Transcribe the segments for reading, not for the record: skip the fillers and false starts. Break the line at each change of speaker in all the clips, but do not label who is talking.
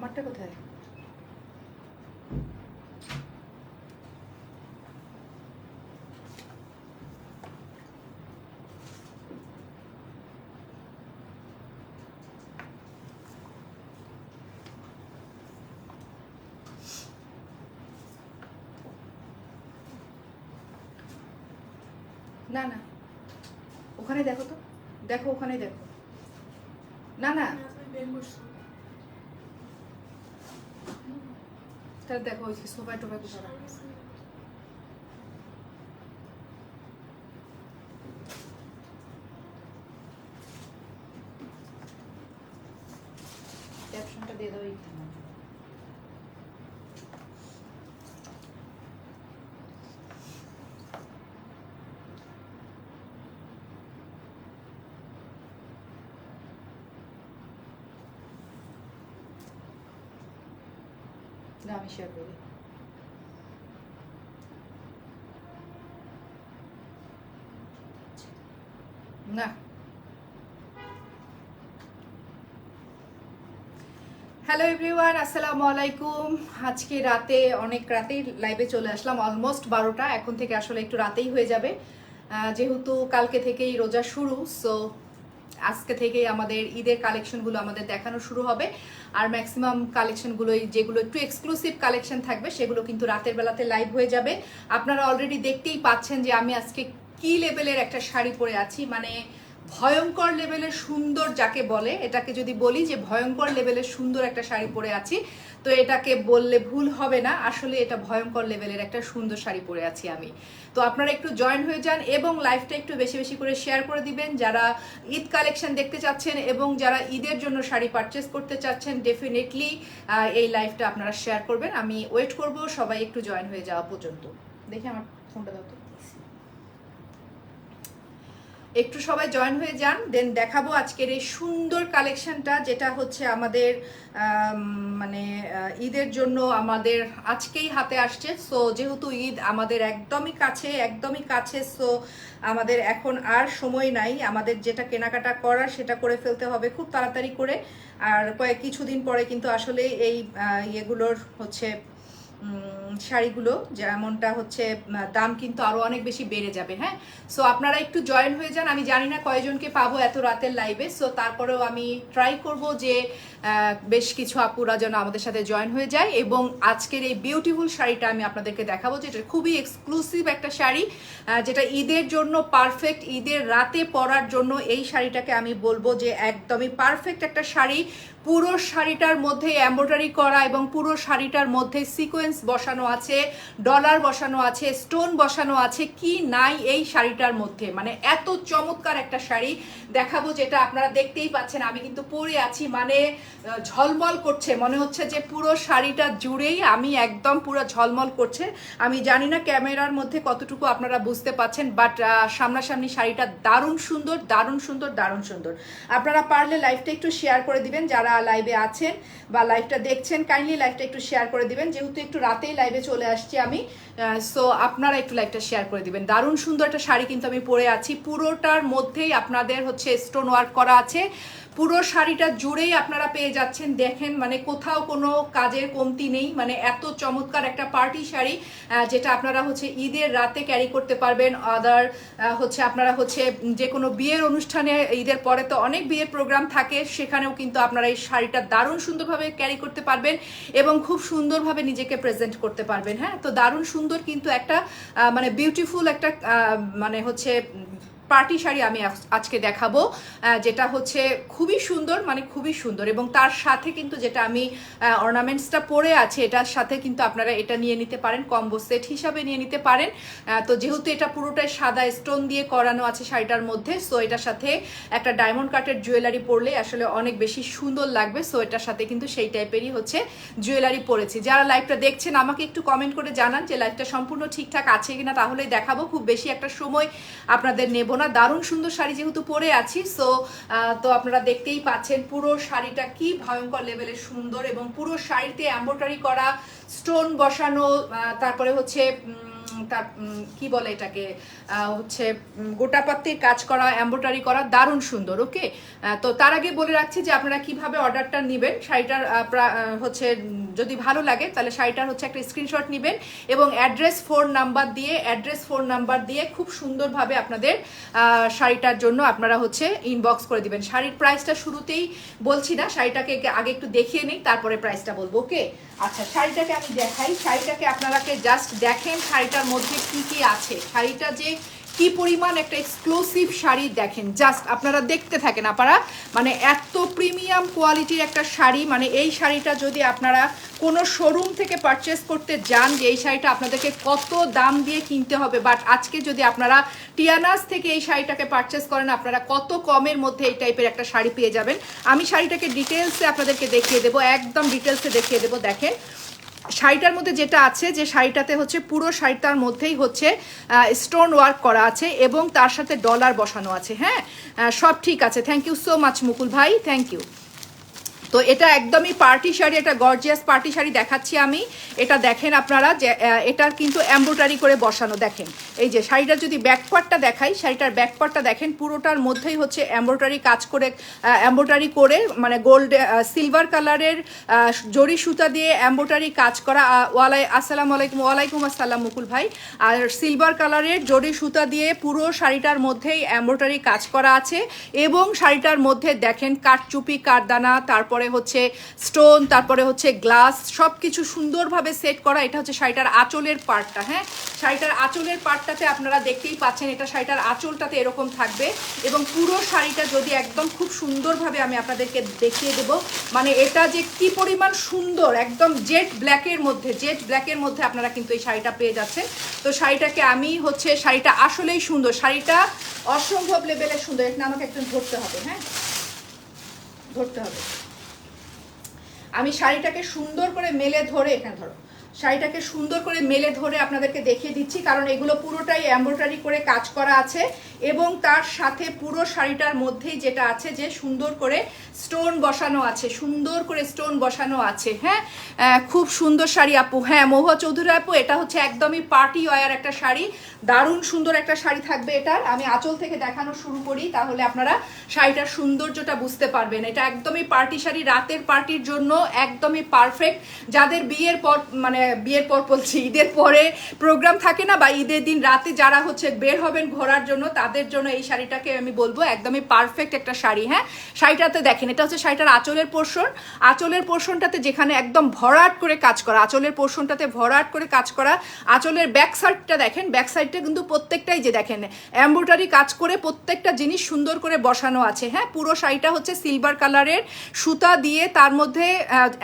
আমারটা কোথায়? না না, ওখানে দেখো তো, দেখো ওখানে দেখো। না না, তাহলে দেখো ওই সোফায় টোফায় কোথাও রাখা আছে। ক্যাপশনটা দিয়ে দাও এইখানে। না আমি শেয়ার করি। না হ্যালো এভরিওয়ান, আসসালামু আলাইকুম। আজকে রাতে অনেক রাতেই লাইভে চলে আসলাম, অলমোস্ট 12টা। এখন থেকে আসলে একটু রাতেই হয়ে যাবে, যেহেতু কালকে থেকেই রোজা শুরু। সো আজকে থেকেই আমাদের ঈদের কালেকশনগুলো আমাদের দেখানো শুরু হবে। আর ম্যাক্সিমাম কালেকশনগুলোই যেগুলো একটু এক্সক্লুসিভ কালেকশন থাকবে সেগুলো কিন্তু রাতের বেলাতে লাইভ হয়ে যাবে। আপনারা অলরেডি দেখতেই পাচ্ছেন যে আমি আজকে কি লেভেলের একটা শাড়ি পরে আছি, মানে ভয়ঙ্কর লেভেলের সুন্দর যাকে বলে, এটাকে যদি বলি যে ভয়ঙ্কর লেভেলের সুন্দর একটা শাড়ি পরে আছি, তো এটাকে বললে ভুল হবে না। আসলে এটা ভয়ঙ্কর লেভেলের একটা সুন্দর শাড়ি পরে আছি আমি। তো আপনারা একটু জয়েন হয়ে যান এবং লাইভটা একটু বেশি বেশি করে শেয়ার করে দিবেন। যারা ঈদ কালেকশন দেখতে চাচ্ছেন এবং যারা ঈদের জন্য শাড়ি পারচেস করতে চাচ্ছেন, ডেফিনেটলি এই লাইভটা আপনারা শেয়ার করবেন। আমি ওয়েট করব সবাই একটু জয়েন হয়ে যাওয়া পর্যন্ত। দেখি আমার ফোনটা দাও তো, একটু সবাই জয়েন হয়ে যান, দেন দেখাবো আজকের এই সুন্দর কালেকশনটা, যেটা হচ্ছে আমাদের মানে ঈদের জন্য আমাদের আজকেই হাতে আসছে। সো যেহেতু ঈদ আমাদের একদমই কাছে, একদমই কাছে, সো আমাদের এখন আর সময় নাই। আমাদের যেটা কেনাকাটা করার সেটা করে ফেলতে হবে খুব তাড়াতাড়ি করে। আর কিছুদিন পরে কিন্তু আসলে এই ইয়েগুলোর হচ্ছে শাড়িগুলো যেমনটা হচ্ছে দাম কিন্তু আরো অনেক বেশি বেড়ে যাবে। হ্যাঁ, সো আপনারা একটু জয়েন হয়ে যান। আমি জানি না কয়জনকে পাবো এত রাতের লাইভে, সো তারপরেও আমি ট্রাই করব যে বেশ কিছু আপুরা যেন আমাদের সাথে জয়েন হয়ে যায়। এবং আজকের এই বিউটিফুল শাড়িটা আমি আপনাদেরকে দেখাবো, যেটা খুবই এক্সক্লুসিভ একটা শাড়ি, যেটা ঈদের জন্য পারফেক্ট, ঈদের রাতে পরার জন্য এই শাড়িটাকে আমি বলবো যে একদমই পারফেক্ট একটা শাড়ি। পুরো শাড়িটার মধ্যে এমব্রয়ডারি করা এবং পুরো শাড়িটার মধ্যে সিকোয়েন্স বসানো আছে, ডলার বসানো আছে, স্টোন বসানো আছে, কি নাই এই শাড়িটার মধ্যে। মানে এত চমৎকার একটা শাড়ি দেখাবো, যেটা আপনারা দেখতেই পাচ্ছেন আমি কিন্তু পরে আছি, মানে ঝলমল করছে, মনে হচ্ছে যে পুরো শাড়িটা জুড়েই আমি একদম পুরো ঝলমল করছে। আমি জানি না ক্যামেরার মধ্যে কতটুকু আপনারা বুঝতে পাচ্ছেন, বাট সামনাসামনি শাড়িটা দারুণ সুন্দর, দারুণ সুন্দর, দারুণ সুন্দর। আপনারা পারলে লাইভটা একটু শেয়ার করে দিবেন, যারা লাইভে আছেন বা লাইভটা দেখছেন কাইন্ডলি লাইভটা একটু শেয়ার করে দিবেন, যেহেতু একটু রাতেই লাইভে চলে আসছি আমি। সো আপনারা একটু লাইভটা শেয়ার করে দিবেন। দারুণ সুন্দর একটা শাড়ি কিন্তু আমি পরে আছি, পুরোটার মধ্যেই আপনাদের হচ্ছে স্টোন ওয়ার্ক করা আছে, পুরো শাড়িটা জুড়েই আপনারা পেয়ে যাচ্ছেন। দেখেন মানে কোথাও কোনো কাজের কমতি নেই, মানে এত চমৎকার একটা পার্টি শাড়ি, যেটা আপনারা হচ্ছে ঈদের রাতে ক্যারি করতে পারবেন। আদার হচ্ছে আপনারা হচ্ছে যে কোনো বিয়ের অনুষ্ঠানে, ঈদের পরে তো অনেক বিয়ের প্রোগ্রাম থাকে, সেখানেও কিন্তু আপনারা এই শাড়িটা দারুণ সুন্দরভাবে ক্যারি করতে পারবেন এবং খুব সুন্দরভাবে নিজেকে প্রেজেন্ট করতে পারবেন। হ্যাঁ, তো দারুণ সুন্দর কিন্তু একটা মানে বিউটিফুল একটা মানে হচ্ছে পার্টি শাড়ি আমি আজকে দেখাবো, যেটা হচ্ছে খুবই সুন্দর, মানে খুবই সুন্দর। এবং তার সাথে কিন্তু যেটা আমি অর্নামেন্টসটা পরে আছে, এটার সাথে কিন্তু আপনারা এটা নিয়ে নিতে পারেন, কম্বো সেট হিসাবে নিয়ে নিতে পারেন। তো যেহেতু এটা পুরোটাই সাদা স্টোন দিয়ে করানো আছে শাড়িটার মধ্যে, সো এটার সাথে একটা ডায়মন্ড কাটের জুয়েলারি পরলে আসলে অনেক বেশি সুন্দর লাগবে। সো এটার সাথে কিন্তু সেই টাইপেরই হচ্ছে জুয়েলারি পরেছি। যারা লাইভটা দেখছেন আমাকে একটু কমেন্ট করে জানান যে লাইভটা সম্পূর্ণ ঠিকঠাক আছে কিনা, তাহলেই দেখাবো। খুব বেশি একটা সময় আপনাদের নেব না। দারুণ সুন্দর শাড়ি যেহেতু পরে আছি, সো তো আপনারা দেখতেই পাচ্ছেন পুরো শাড়িটা কি ভয়ঙ্কর লেভেলের সুন্দর, এবং পুরো শাড়িতে এমব্রয়ডারি করা, স্টোন বসানো, তারপরে হচ্ছে তার কি বলে এটাকে হচ্ছে গোটাপাত্তির কাজ করা, এমব্রয়ডারি করা, দারুণ সুন্দর। ওকে, তো তার আগে বলে রাখছি যে আপনারা কিভাবে অর্ডারটা নেবেন। শাড়িটার হচ্ছে যদি ভালো লাগে তাহলে শাড়িটার হচ্ছে একটা স্ক্রিনশট নেবেন এবং অ্যাড্রেস ফোন নাম্বার দিয়ে খুব সুন্দরভাবে আপনাদের শাড়িটার জন্য আপনারা হচ্ছে ইনবক্স করে দিবেন। শাড়ির প্রাইসটা শুরুতেই বলছি না, শাড়িটাকে আগে একটু দেখিয়ে নিই, তারপরে প্রাইসটা বলবো। ওকে, আচ্ছা শাড়িটাকে আমি দেখাই। শাড়িটাকে আপনারাকে জাস্ট দেখেন শাড়িটার মধ্যে কি কি আছে, শাড়িটা যে কি পরিমাণ একটা এক্সক্লুসিভ শাড়ি দেখেন, জাস্ট আপনারা দেখতে থাকেন আপনারা। মানে এত প্রিমিয়াম কোয়ালিটির একটা শাড়ি, মানে এই শাড়িটা যদি আপনারা কোনো শোরুম থেকে পারচেস করতে যান যে এই শাড়িটা আপনাদেরকে কত দাম দিয়ে কিনতে হবে, বাট আজকে যদি আপনারা টিয়ানাস থেকে এই শাড়িটাকে পারচেস করেন আপনারা কত কমের মধ্যে এই টাইপের একটা শাড়ি পেয়ে যাবেন। আমি শাড়িটাকে ডিটেলসে আপনাদেরকে দেখিয়ে দেবো, একদম ডিটেলসে দেখিয়ে দেবো। দেখেন শাড়িটার মধ্যে যেটা আছে, যে শাড়িটাতে হচ্ছে পুরো শাড়িটার মধ্যেই হচ্ছে স্টোন ওয়ার্ক করা আছে এবং তার সাথে ডলার বসানো আছে। হ্যাঁ, সব ঠিক আছে। থ্যাংক ইউ সো মাচ মুকুল ভাই, থ্যাংক ইউ। তো এটা একদমই পার্টি শাড়ি, এটা গর্জিয়াস পার্টি শাড়ি দেখাচ্ছি আমি। এটা দেখেন আপনারা যে এটার কিন্তু এমব্রয়ডারি করে বসানো। দেখেন এই যে শাড়িটার যদি ব্যাকপার্টটা দেখাই, শাড়িটার ব্যাকপার্টটা দেখেন পুরোটার মধ্যেই হচ্ছে এমব্রয়ডারি কাজ করে, এমব্রয়ডারি মানে গোল্ড সিলভার কালারের জরি সুতা দিয়ে এমব্রয়ডারি কাজ করা। আসসালামু আলাইকুম। ওয়ালাইকুম আসসালাম মুকুল ভাই। আর সিলভার কালারের জরি সুতা দিয়ে পুরো শাড়িটার মধ্যেই এমব্রয়ডারি কাজ করা আছে এবং শাড়িটার মধ্যে দেখেন কাঠচুপি, কাঠদানা, তারপরে হচ্ছে স্টোন, তারপরে হচ্ছে গ্লাস, সব কিছু সুন্দরভাবে সেট করা। এটা হচ্ছে শাড়িটার আঁচলের পার্টটা। হ্যাঁ, শাড়িটার আঁচলের পার্টটাতে আপনারা দেখতেই পাচ্ছেন এটা শাড়িটার আঁচলটাতে এরকম থাকবে এবং পুরো শাড়িটা যদি একদম খুব সুন্দরভাবে আমি আপনাদেরকে দেখিয়ে দেব, মানে এটা যে কি পরিমাণ সুন্দর, একদম জেড ব্ল্যাকের মধ্যে আপনারা কিন্তু এই শাড়িটা পেয়ে যাচ্ছেন। তো শাড়িটাকে আমি হচ্ছে শাড়িটা আসলেই সুন্দর, শাড়িটা অসম্ভব লেভেলের সুন্দর। এটা আমাকে একটু ধরতে হবে। হ্যাঁ, ধরতে হবে। আমি শাড়িটাকে সুন্দর করে মেলে ধরে, এখানে ধরো, শাড়িটাকে সুন্দর করে মেলে ধরে আপনাদেরকে দেখিয়ে দিচ্ছি, কারণ এগুলো পুরোটাই এমব্রয়ডারি করে কাজ করা আছে এবং তার সাথে পুরো শাড়িটার মধ্যেই যেটা আছে যে সুন্দর করে স্টোন বসানো আছে, হ্যাঁ, খুব সুন্দর শাড়ি আপু। হ্যাঁ, মহুয়া চৌধুরী আপু, এটা হচ্ছে একদমই পার্টি ওয়্যার একটা শাড়ি, দারুণ সুন্দর একটা শাড়ি থাকবে এটার। আমি আঁচল থেকে দেখানো শুরু করি, তাহলে আপনারা শাড়িটার সৌন্দর্যটা বুঝতে পারবেন। এটা একদমই পার্টি শাড়ি, রাতের পার্টির জন্য একদমই পারফেক্ট। যাদের বিয়ের পর, মানে বিয়ের পর বলছি, ঈদের পরে প্রোগ্রাম থাকে না, বা ঈদের দিন রাতে যারা হচ্ছে বের হবেন ঘোরার জন্য, তাদের জন্য এই শাড়িটাকে আমি বলবো একদমই পারফেক্ট একটা শাড়ি। হ্যাঁ, শাড়িটাতে দেখেন এটা হচ্ছে শাড়িটার আঁচলের পোর্শনটাতে যেখানে একদম ভরাট করে কাজ করা, আঁচলের ব্যাক সাইডটা দেখেন, ব্যাক সাইডটা কিন্তু প্রত্যেকটাই যে দেখেন এমব্রয়ডারি কাজ করে প্রত্যেকটা জিনিস সুন্দর করে বসানো আছে। হ্যাঁ, পুরো শাড়িটা হচ্ছে সিলভার কালারের সুতা দিয়ে তার মধ্যে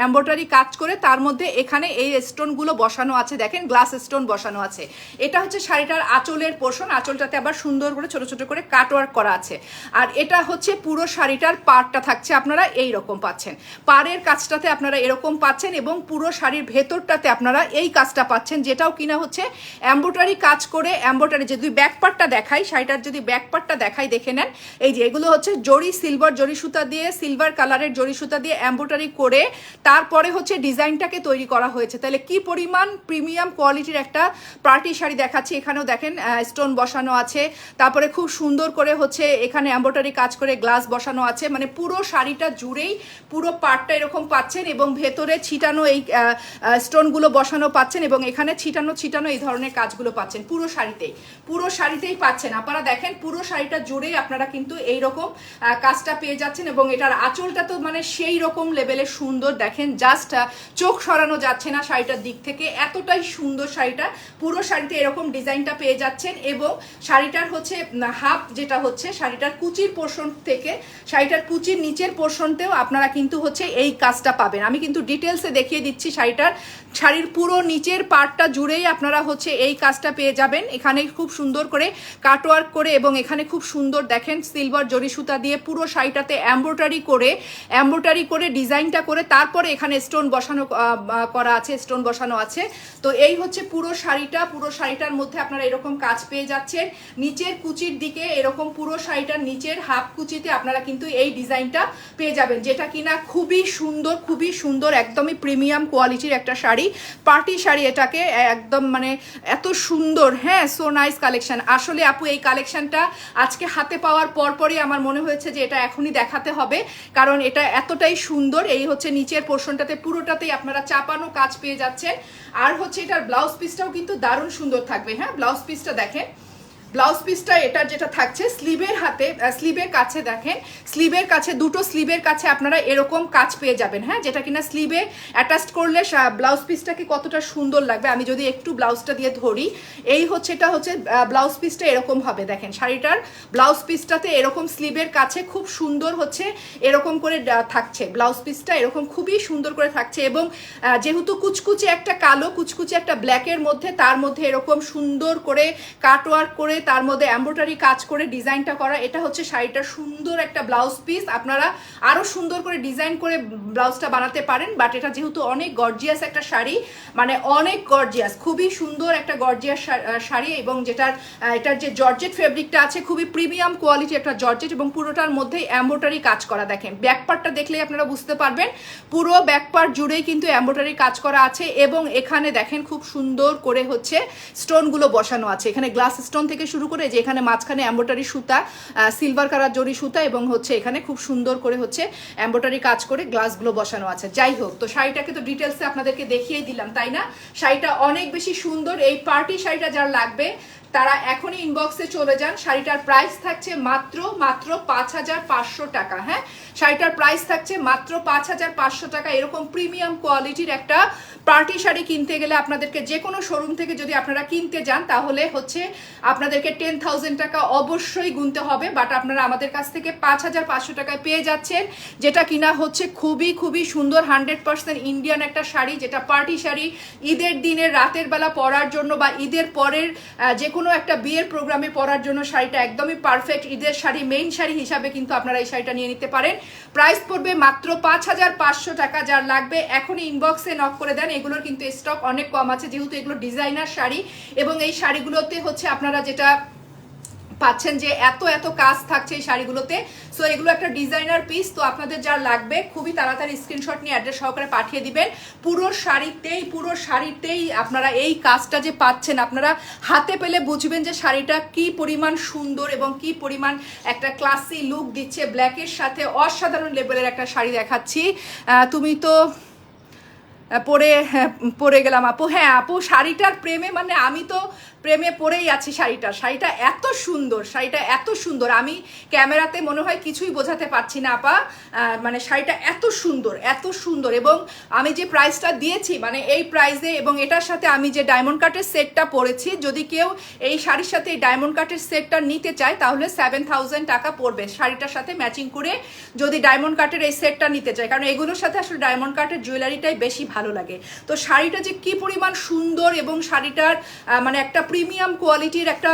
এমব্রয়ডারি কাজ করে, তার মধ্যে এখানে এই স্টোনগুলো বসানো আছে, দেখেন গ্লাস স্টোন বসানো আছে। এটা হচ্ছে শাড়িটার আঁচলের পোর্শন, আঁচলটাতে আবার সুন্দর করে ছোট ছোট করে কাটওয়ার্ক করা আছে। আর এটা হচ্ছে পুরো শাড়িটার পাড়টা থাকছে, আপনারা এই রকম পাচ্ছেন, পাড়ের কাজটাতে আপনারা এরকম পাচ্ছেন এবং পুরো শাড়ির ভেতরটাতে আপনারা এই কাজটা পাচ্ছেন, যেটাও কিনা হচ্ছে এমব্রয়ডারি কাজ করে। এমব্রয়ডারি যদি ব্যাক পার্টটা দেখাই, শাড়িটার যদি ব্যাক পার্টটা দেখাই, দেখে নেন এই যে এগুলো হচ্ছে সিলভার জরি সুতা দিয়ে, সিলভার কালারের জরি সুতা দিয়ে এমব্রয়ডারি করে তারপরে হচ্ছে ডিজাইনটাকে তৈরি করা হয়েছে। তাহলে কি পরিমাণ প্রিমিয়াম কোয়ালিটির একটা পার্টি শাড়ি দেখাচ্ছি। এখানেও দেখেন স্টোন বসানো আছে, তারপরে খুব সুন্দর করে হচ্ছে এখানে এমব্রয়ডারি কাজ করে গ্লাস বসানো আছে, মানে পুরো শাড়িটা জুড়েই পুরো পার্টটা এরকম পাচ্ছেন এবং ভেতরে ছিটানো এই স্টোনগুলো বসানো পাচ্ছেন এবং এখানে ছিটানো এই ধরনের কাজগুলো পাচ্ছেন পুরো শাড়িতেই পাচ্ছেন। আপনারা দেখেন পুরো শাড়িটা জুড়েই আপনারা কিন্তু এইরকম কাজটা পেয়ে যাচ্ছেন এবং এটার আঁচলটা তো মানে সেই রকম লেভেলের সুন্দর। দেখেন জাস্ট চোখ সরানো যাচ্ছে না শাড়িটার দিক থেকে, এতটাই সুন্দর শাড়িটা। পুরো শাড়িতে এরকম ডিজাইনটা পেয়ে যাচ্ছেন এবং শাড়িটার হচ্ছে হাফ যেটা হচ্ছে শাড়িটার কুচির পোর্শন থেকে শাড়িটার কুচির নিচের পোর্শনতেও আপনারা কিন্তু হচ্ছে এই কাজটা পাবেন। আমি কিন্তু ডিটেলসে দেখিয়ে দিচ্ছি শাড়ির পুরো নিচের পার্টটা জুড়েই আপনারা হচ্ছে এই কাজটা পেয়ে যাবেন। এখানে খুব সুন্দর করে কাটওয়ার্ক করে এবং এখানে খুব সুন্দর দেখেন সিলভার জরি সুতা দিয়ে পুরো শাড়িটাতে এমব্রয়ডারি করে ডিজাইনটা করে তারপরে এখানে স্টোন বসানো করা আছে, স্টোন বসানো আছে। তো এই হচ্ছে পুরো শাড়িটার মধ্যে আপনারা এরকম কাজ পেয়ে যাচ্ছেন। নিচের কুচির দিকে এরকম পুরো শাড়িটার নিচের হাফ কুচিতে আপনারা কিন্তু এই ডিজাইনটা পেয়ে যাবেন, যেটা কিনা খুবই সুন্দর, একদমই প্রিমিয়াম কোয়ালিটির একটা শাড়ি, পার্টি শাড়ি এটাকে একদম মানে এত সুন্দর। হ্যাঁ, সো নাইস কালেকশন। আসলে আপু এই কালেকশনটা আজকে হাতে পাওয়ার পরপরই আমার মনে হয়েছে যে এটা এখনই দেখাতে হবে, কারণ এটা এতটাই সুন্দর। এই হচ্ছে নিচের পোর্শনটাতে পুরোটাতেই আপনারা চাপানো কাজ পেয়ে যাচ্ছেন। আর হচ্ছে এটার ব্লাউজ পিসটাও কিন্তু দারুণ সুন্দর থাকবে। হ্যাঁ, ব্লাউজ পিসটা দেখেন, ব্লাউজ পিসটা এটা যেটা থাকছে স্লিভের কাছে দেখেন, স্লিভের কাছে দুটো স্লিভের কাছে আপনারা এরকম কাজ পেয়ে যাবেন। হ্যাঁ, যেটা কিনা স্লিভে অ্যাটাচ করলে ব্লাউজ পিসটাকে কতটা সুন্দর লাগবে। আমি যদি একটু ব্লাউজটা দিয়ে ধরি, এই হচ্ছে এটা হচ্ছে ব্লাউজ পিসটা এরকম হবে। দেখেন শাড়িটার ব্লাউজ পিসটাতে এরকম স্লিভের কাছে খুব সুন্দর হচ্ছে এরকম করে থাকছে, ব্লাউজ পিসটা এরকম খুবই সুন্দর করে থাকছে। এবং যেহেতু কুচকুচে একটা কালো, কুচকুচে একটা ব্ল্যাকের মধ্যে, তার মধ্যে এরকম সুন্দর করে কাটওয়ার্ক করে তার মধ্যে এমব্রয়ডারি কাজ করে ডিজাইনটা করা, এটা হচ্ছে শাড়িটার সুন্দর একটা ব্লাউজ পিস। আপনারা আরো সুন্দর করে ডিজাইন করে ব্লাউজটা বানাতে পারেন, বাট এটা যেহেতু অনেক গর্জিয়াস একটা শাড়ি, মানে অনেক গর্জিয়াস, খুবই সুন্দর একটা গর্জিয়াস শাড়ি। এবং এটার যে জর্জেট ফেব্রিকটা আছে খুবই প্রিমিয়াম কোয়ালিটি একটা জর্জেট, এবং পুরোটার মধ্যেই এমব্রয়ডারি কাজ করা। দেখেন ব্যাক পার্টটা দেখলেই আপনারা বুঝতে পারবেন, পুরো ব্যাক পার্ট জুড়েই কিন্তু এমব্রয়ডারি কাজ করা আছে। এবং এখানে দেখেন খুব সুন্দর করে হচ্ছে স্টোনগুলো বসানো আছে, এখানে গ্লাস স্টোন থেকে শুরু করে যে এখানে মাঝখানে এমব্রয়ডারি সুতা, সিলভার কালার জরি সুতা, এবং হচ্ছে এখানে খুব সুন্দর করে হচ্ছে এমব্রয়ডারি কাজ করে গ্লাসগুলো বসানো আছে। যাই হোক, তো শাড়িটাকে তো ডিটেলসে আপনাদেরকে দেখিয়ে দিলাম, তাই না? শাড়িটা অনেক বেশি সুন্দর। এই পার্টি শাড়িটা যার লাগবে তারা এখনই ইনবক্সে চলে যান। শাড়িটার প্রাইস থাকছে মাত্র 5,500 টাকা। হ্যাঁ, শাড়িটার প্রাইস থাকছে মাত্র 5,500 টাকা। এরকম প্রিমিয়াম কোয়ালিটির একটা পার্টি শাড়ি কিনতে গেলে আপনাদেরকে যে কোনো শোরুম থেকে যদি আপনারা কিনতে যান, তাহলে হচ্ছে আপনাদেরকে 10,000 টাকা অবশ্যই গুনতে হবে। বাট আপনারা আমাদের কাছ থেকে 5,500 টাকায় পেয়ে যাচ্ছেন, যেটা কিনা হচ্ছে খুবই সুন্দর 100% ইন্ডিয়ান একটা শাড়ি, যেটা পার্টি শাড়ি ঈদের দিনের রাতের বেলা পরার জন্য বা ঈদের পরের যে কোনো একটা বিয়ের প্রোগ্রামে পরার জন্য শাড়িটা একদমই পারফেক্ট ঈদের শাড়ি, মেইন শাড়ি হিসাবে কিন্তু আপনারা এই শাড়িটা নিয়ে নিতে পারেন। প্রাইস পড়বে মাত্র 5,500 টাকা। যার লাগবে এখনই ইনবক্সে নক করে দেন। এগুলোর কিন্তু স্টক অনেক কম আছে, যেহেতু এগুলো ডিজাইনার শাড়ি, এবং এই শাড়িগুলোতে হচ্ছে আপনারা যেটা পাচ্ছেন যে এত কাজ থাকছে এই শাড়িগুলোতে। সো এগুলো একটা ডিজাইনার পিস। তো আপনাদের যার লাগবে খুবই তাড়াতাড়ি স্ক্রিনশট নিয়ে অ্যাড্রেস সহকারে পাঠিয়ে দিবেন। পুরো শাড়িতেই আপনারা এই কাজটা যে পাচ্ছেন, আপনারা হাতে পেলে বুঝবেন যে শাড়িটা কি পরিমাণ সুন্দর এবং কি পরিমাণ একটা ক্লাসি লুক দিচ্ছে। ব্ল্যাকের সাথে অসাধারণ লেভেলের একটা শাড়ি দেখাচ্ছি। তুমি তো পরে গেলাম আপু। হ্যাঁ আপু, শাড়িটার প্রেমে, মানে আমি তো প্রেমে পড়েই আছি। শাড়িটা এত সুন্দর, আমি ক্যামেরাতে মনে হয় কিছুই বোঝাতে পারছি না আপা। মানে শাড়িটা এত সুন্দর, এবং আমি যে প্রাইসটা দিয়েছি, মানে এই প্রাইসে, এবং এটার সাথে আমি যে ডায়মন্ড কাটের সেটটা পরেছি, যদি কেউ এই শাড়ির সাথে এই ডায়মন্ড কাটের সেটটা নিতে চায় তাহলে 7,000 টাকা পড়বে শাড়িটার সাথে ম্যাচিং করে, যদি ডায়মন্ড কাটের এই সেটটা নিতে চায়, কারণ এগুলোর সাথে আসলে ডায়মন্ড কাটের জুয়েলারিটাই বেশি ভালো লাগে। তো শাড়িটা যে কি পরিমাণ সুন্দর, এবং শাড়িটার মানে একটা প্রিমিয়াম কোয়ালিটির একটা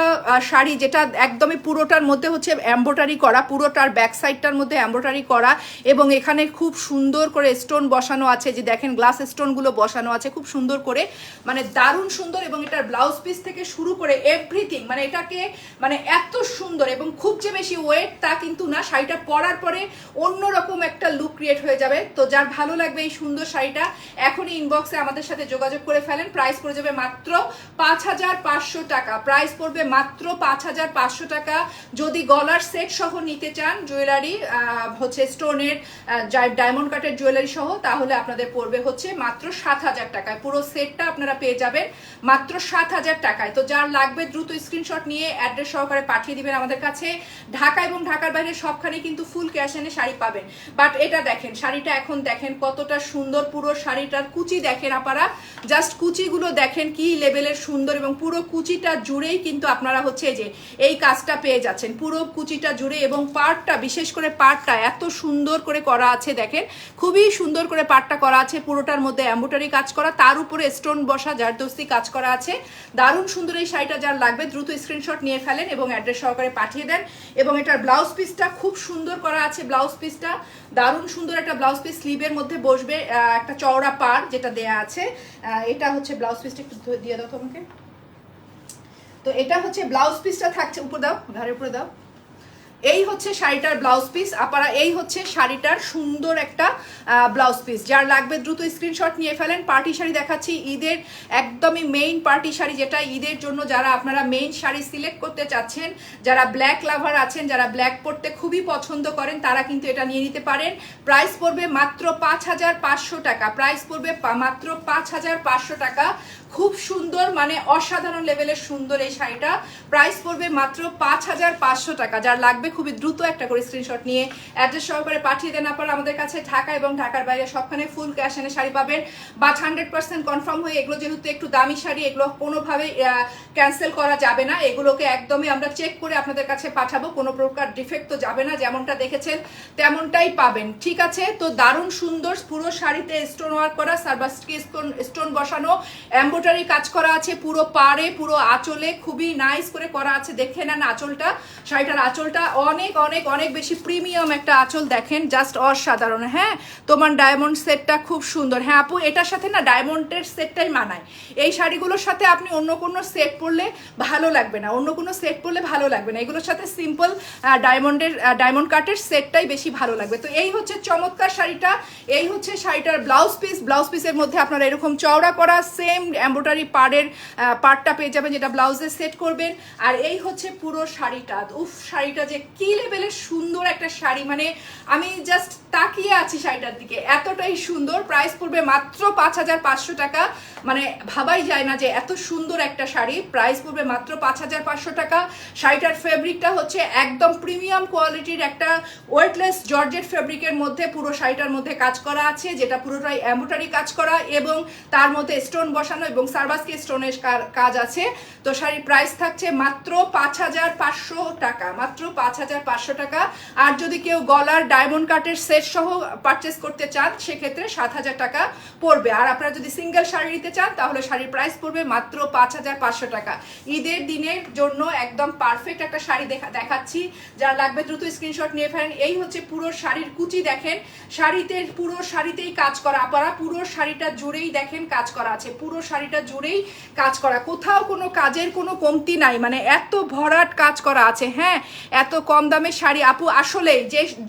শাড়ি, যেটা একদমই পুরোটার মধ্যে হচ্ছে এমব্রয়ডারি করা, পুরোটার ব্যাক সাইডটার মধ্যে এমব্রয়ডারি করা, এবং এখানে খুব সুন্দর করে স্টোন বসানো আছে, যে দেখেন গ্লাস স্টোনগুলো বসানো আছে খুব সুন্দর করে, মানে দারুণ সুন্দর। এবং এটার ব্লাউজ পিস থেকে শুরু করে এভরিথিং, মানে এটাকে মানে এত সুন্দর, এবং খুব যে বেশি ওয়েট তা কিন্তু না। শাড়িটা পরার পরে অন্যরকম একটা লুক ক্রিয়েট হয়ে যাবে। তো যার ভালো লাগবে এই সুন্দর শাড়িটা, এখনই ইনবক্সে আমাদের সাথে যোগাযোগ করে ফেলেন। প্রাইস পড়ে যাবে মাত্র 5,500 টাকা। প্রাইস পড়বে মাত্র 5,500 টাকা। যদি গলার সেট সহ নিতে চান, জুয়েলারি হচ্ছে স্টোনের ডায়মন্ড কাটের জুয়েলারি সহ, তাহলে আপনাদের পড়বে হচ্ছে মাত্র 7,000 টাকায়। পুরো সেটটা আপনারা পেয়ে যাবেন মাত্র 7,000 টাকায়। তো যার লাগবে দ্রুত স্ক্রিনশট নিয়ে অ্যাড্রেস সহকারে পাঠিয়ে দিবেন আমাদের কাছে। ঢাকা এবং ঢাকার বাইরে সবখানে কিন্তু ফুল ক্যাশ এনে শাড়ি পাবেন। বাট এটা দেখেন, শাড়িটা এখন দেখেন কতটা সুন্দর। পুরো শাড়িটার কুচি দেখেন আপনারা, জাস্ট কুচিগুলো দেখেন কি লেভেলের সুন্দর, এবং পুরো কুচিটা জুড়েই কিন্তু আপনারা হচ্ছে যে এই কাজটা পেয়ে যাচ্ছেন, পুরো কুচিটা জুড়ে। এবং পাড়টা, বিশেষ করে পাড়টা এত সুন্দর করে করা আছে, দেখেন খুবই সুন্দর করে পাড়টা করা আছে, পুরোটার মধ্যে এমব্রয়ডারি কাজ করা, তার উপরে স্টোন বসা জারদস্তি কাজ করা আছে। দারুণ সুন্দর এই শাড়িটা যার লাগবে দ্রুত স্ক্রিনশট নিয়ে ফেলেন এবং অ্যাড্রেস সহকারে পাঠিয়ে দেন। এবং এটার ব্লাউজ পিসটা খুব সুন্দর করা আছে, ব্লাউজ পিসটা দারুণ সুন্দর একটা ব্লাউজ পিস, স্লিভের মধ্যে বসবে একটা চওড়া পাড় যেটা দেয়া আছে। এটা হচ্ছে ব্লাউজ পিসটা, একটু দিয়ে দাও তোমাকে। তো এটা হচ্ছে ব্লাউজ পিসটা থাকছে, উপর দাও, ঘাড়ের উপরে দাও। এই হচ্ছে শাড়িটার ব্লাউজ পিস আপনারা, এই হচ্ছে শাড়িটার সুন্দর একটা ব্লাউজ পিস। যার লাগবে দ্রুত স্ক্রিনশট নিয়ে ফেলেন। পার্টি শাড়ি দেখাচ্ছি, ঈদের একদমই মেইন পার্টি শাড়ি, যেটা ঈদের জন্য যারা আপনারা মেইন শাড়ি সিলেক্ট করতে চাচ্ছেন, যারা ব্ল্যাক লাভার আছেন, যারা ব্ল্যাক পরতে খুবই পছন্দ করেন, তারা কিন্তু এটা নিয়ে নিতে পারেন। প্রাইস পড়বে মাত্র 5500 টাকা, প্রাইস পড়বে মাত্র 5500 টাকা। খুব সুন্দর, মানে অসাধারণ লেভেলের সুন্দর এই শাড়িটা, প্রাইস পড়বে মাত্র 5500 টাকা। যার লাগবে খুবই দ্রুত একটা করে স্ক্রিনশট নিয়ে অ্যাড্রেস সহকারে পাঠিয়ে দেন। আপনারা আমাদের কাছে ঢাকা এবং ঢাকার বাইরে সবখানে ফুল ক্যাশ এনে শাড়ি পাবেন, বাট 100% কনফার্ম হয়ে। এগুলো যেহেতু একটু দামি শাড়ি, এগুলো কোনোভাবে ক্যান্সেল করা যাবে না, এগুলোকে একদমই আমরা চেক করে আপনাদের কাছে পাঠাবো, কোনো প্রকার ডিফেক্ট তো যাবে না, যেমনটা দেখেছেন তেমনটাই পাবেন, ঠিক আছে? তো দারুণ সুন্দর পুরো শাড়িতে স্টোন ওয়ার্ক করা, সার্বাস্টকি স্টোন বসানো, এমব্রয়ডারি কাজ করা আছে পুরো পাড়ে, পুরো আঁচলে খুবই নাইস করে করা আছে। দেখে নেন আঁচলটা, শাড়িটার আঁচলটা অনেক অনেক অনেক বেশি প্রিমিয়াম একটা আঁচল, দেখেন জাস্ট অসাধারণ। হ্যাঁ, তোমার ডায়মন্ড সেটটা খুব সুন্দর। হ্যাঁ আপু, এটার সাথে না ডায়মন্ডের সেটটাই মানায়। এই শাড়িগুলোর সাথে আপনি অন্য কোনো সেট পরলে ভালো লাগবে না, অন্য কোনো সেট পরলে ভালো লাগবে না, এগুলোর সাথে সিম্পল ডায়মন্ড কাটের সেটটাই বেশি ভালো লাগবে। তো এই হচ্ছে চমৎকার শাড়িটা, এই হচ্ছে শাড়িটার ব্লাউজ পিস। ব্লাউজ পিসের মধ্যে আপনারা এরকম চওড়া করা সেম এমব্রয়ডারি পাড়টা পেয়ে যাবেন, যেটা ব্লাউজে সেট করবেন। আর এই হচ্ছে পুরো শাড়িটা, উফ শাড়িটা যে কি লেভেলের সুন্দর একটা শাড়ি, মানে আমি জাস্ট তাকিয়ে আছি শাড়িটার দিকে, এতটাই সুন্দর। প্রাইস পড়বে মাত্র 5500 টাকা, মানে ভাবাই যায় না যে এত সুন্দর একটা শাড়ি। প্রাইস পড়বে মাত্র 5500 টাকা। শাড়িটার ফেব্রিকটা হচ্ছে একদম প্রিমিয়াম কোয়ালিটির একটা ওয়েটলেস জর্জেট ফেব্রিকের মধ্যে পুরো শাড়িটার মধ্যে কাজ করা আছে, যেটা পুরোটাই এমব্রয়ডারি কাজ করা এবং তার মধ্যে স্টোন বসানো এবং সার্বাস্কি স্টোনের কাজ আছে। তো শাড়ির প্রাইস থাকছে মাত্র 5500 টাকা, মাত্র 5500 টাকা। আর যদি কেউ গলার ডায়মন্ড কাটের সেট সহ পারচেস করতে চান, সেক্ষেত্রে 7000 টাকা পড়বে। আর আপনারা যদি সিঙ্গেল শাড়ি নিতে চান, তাহলে শাড়ির প্রাইস পড়বে মাত্র 5500 টাকা। ঈদের দিনের জন্য একদম পারফেক্ট একটা শাড়ি দেখাচ্ছি, যার লাগবে দ্রুত স্ক্রিনশট নিয়ে ফেলেন। এই হচ্ছে পুরো শাড়ির কুচি, দেখেন শাড়িতে পুরো শাড়িতেই কাজ করা, আপনারা পুরো শাড়িটা জুড়েই দেখেন কাজ করা আছে, পুরো শাড়িটা জুড়েই কাজ করা, কোথাও কোনো কাজের কোনো কমতি নাই, মানে এত ভরাট কাজ করা আছে। হ্যাঁ, এত কম দামের শাড়ি আপু, আসলে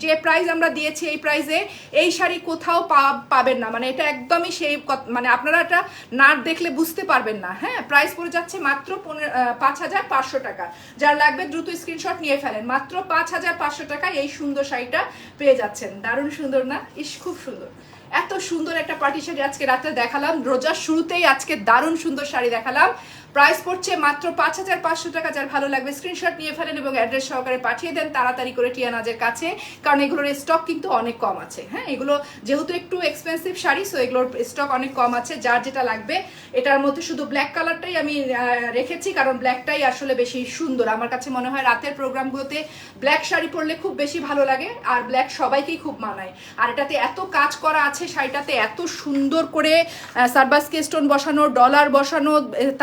যে প্রাইস আমরা দিয়েছি এই প্রাইসে এই শাড়ি কোথাও পাবেন না, মানে এটা একদমই সেই, মানে আপনারা এটা না দেখলে বুঝতে পারবেন না। হ্যাঁ, প্রাইস পড়ে যাচ্ছে মাত্র 5500 টাকা। যার লাগবে দ্রুত স্ক্রিনশট নিয়ে ফেলেন, মাত্র 5500 টাকা এই সুন্দর শাড়িটা পেয়ে যাচ্ছেন। দারুণ সুন্দর না? ইস, খুব সুন্দর। এত সুন্দর একটা পার্টি শাড়ি আজকে রাতে দেখালাম, রোজার শুরুতেই আজকে দারুণ সুন্দর শাড়ি দেখালাম। প্রাইস পড়ছে মাত্র 5500 টাকা। যার ভালো লাগবে স্ক্রিনশট নিয়ে ফেলেন এবং অ্যাড্রেস সহকারে পাঠিয়ে দেন তাড়াতাড়ি করে টিয়ানাজের কাছে, কারণ এগুলোর স্টক কিন্তু অনেক কম আছে। হ্যাঁ, এগুলো যেহেতু একটু এক্সপেন্সিভ শাড়ি, সো এগুলোর স্টক অনেক কম আছে। যার যেটা লাগবে, এটার মধ্যে শুধু ব্ল্যাক কালারটাই আমি রেখেছি, কারণ ব্ল্যাকটাই আসলে বেশি সুন্দর আমার কাছে মনে হয়। রাতের প্রোগ্রামগুলোতে ব্ল্যাক শাড়ি পরলে খুব বেশি ভালো লাগে, আর ব্ল্যাক সবাইকেই খুব মানায়। আর এটাতে এত কাজ করা আছে, শাড়িটাতে এত সুন্দর করে সার্বাস্কি স্টোন বসানো, ডলার বসানো,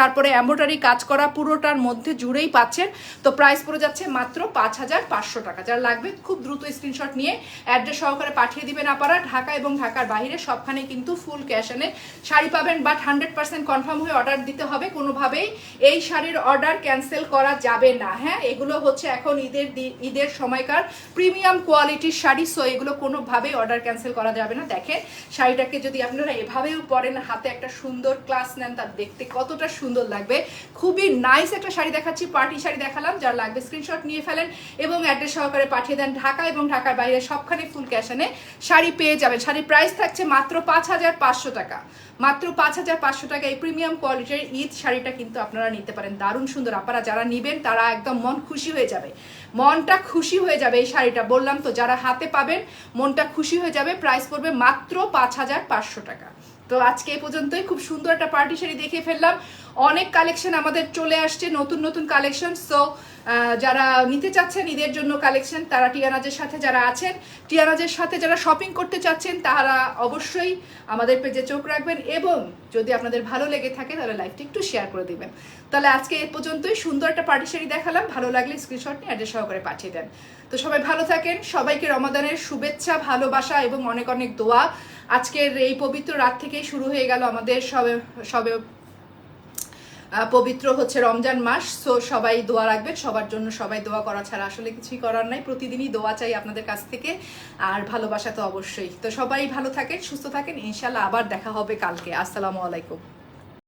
তারপরে এমব্রয়ডারি কাজ করা, পুরোটার মধ্যে জুড়েই পাচ্ছেন। তো প্রাইস পড়ে যাচ্ছে মাত্র 5500 টাকা। যার লাগবে খুব দ্রুত স্ক্রিনশট নিয়ে অ্যাড্রেস সহকারে পাঠিয়ে দিবেন। আপনারা ঢাকা এবং ঢাকার বাইরে সবখানে কিন্তু ফুল ক্যাশ এনে শাড়ি পাবেন, বাট 100% কনফার্ম হয়ে অর্ডার দিতে হবে, কোনোভাবেই এই শাড়ির অর্ডার ক্যান্সেল করা যাবে না। হ্যাঁ, এগুলো হচ্ছে এখন ঈদের সময়কার প্রিমিয়াম কোয়ালিটির শাড়ি, সো এগুলো কোনোভাবেই অর্ডার ক্যান্সেল করা যাবে না। দেখেন শাড়িটাকে যদি আপনারা এভাবেও পরেন, হাতে একটা সুন্দর ক্লাস নেন, তার দেখতে কতটা সুন্দর লাগবে। খুবই নাইস একটা শাড়ি দেখাচ্ছি, পার্টি শাড়ি দেখালাম। যার লাগবে স্ক্রিনশট নিয়ে ফেলেন এবং অ্যাড্রেস সহকারে পাঠিয়ে দেন। ঢাকা এবং ঢাকার বাইরে সবখানে ফুল ক্যাশ এনে শাড়ি পেয়ে যাবেন। শাড়ির প্রাইস থাকছে মাত্র 5500 টাকা, মাত্র 5500 টাকা। এই প্রিমিয়াম কোয়ালিটির ঈদ শাড়িটা কিন্তু আপনারা নিতে পারেন, দারুণ সুন্দর। আপনারা যারা নিবেন তারা একদম মন খুশি হয়ে যাবে, মনটা খুশি হয়ে যাবে এই শাড়িটা, বললাম তো, যারা হাতে পাবেন মনটা খুশি হয়ে যাবে। প্রাইস পড়বে মাত্র 5500 টাকা। তো আজকে এই পর্যন্তই, খুব সুন্দর একটা পার্টি শাড়ি দেখে ফেললাম। অনেক কালেকশন আমাদের চলে আসছে, নতুন নতুন কালেকশন। সো যারা নিতে চাচ্ছেন ঈদের জন্য কালেকশন, তারা টিয়ানাজের সাথে যারা আছেন, টিয়ানাজের সাথে যারা শপিং করতে চাচ্ছেন, তারা অবশ্যই আমাদের পেজে চোখ রাখবেন, এবং যদি আপনাদের ভালো লেগে থাকে তাহলে লাইভটি একটু শেয়ার করে দিবেন। তাহলে আজকে এ পর্যন্তই, সুন্দর একটা পার্টি শাড়ি দেখালাম, ভালো লাগলে স্ক্রিনশট নিয়ে অ্যাড্রেস সহকারে পাঠিয়ে দেন। তো সবাই ভালো থাকেন, সবাইকে রমাদানের শুভেচ্ছা, ভালোবাসা এবং অনেক অনেক দোয়া। আজকের এই পবিত্র রাত থেকেই শুরু হয়ে গেল আমাদের সবে সবে পবিত্র হচ্ছে রমজান মাস। সো সবাই দোয়া রাখবেন, সবার জন্য সবাই দোয়া করা ছাড়া আসলে কিছুই করার নাই। প্রতিদিনই দোয়া চাই আপনাদের কাছ থেকে, আর ভালোবাসা তো অবশ্যই। তো সবাই ভালো থাকেন, সুস্থ থাকেন, ইনশাল্লাহ আবার দেখা হবে কালকে। আসসালামু আলাইকুম।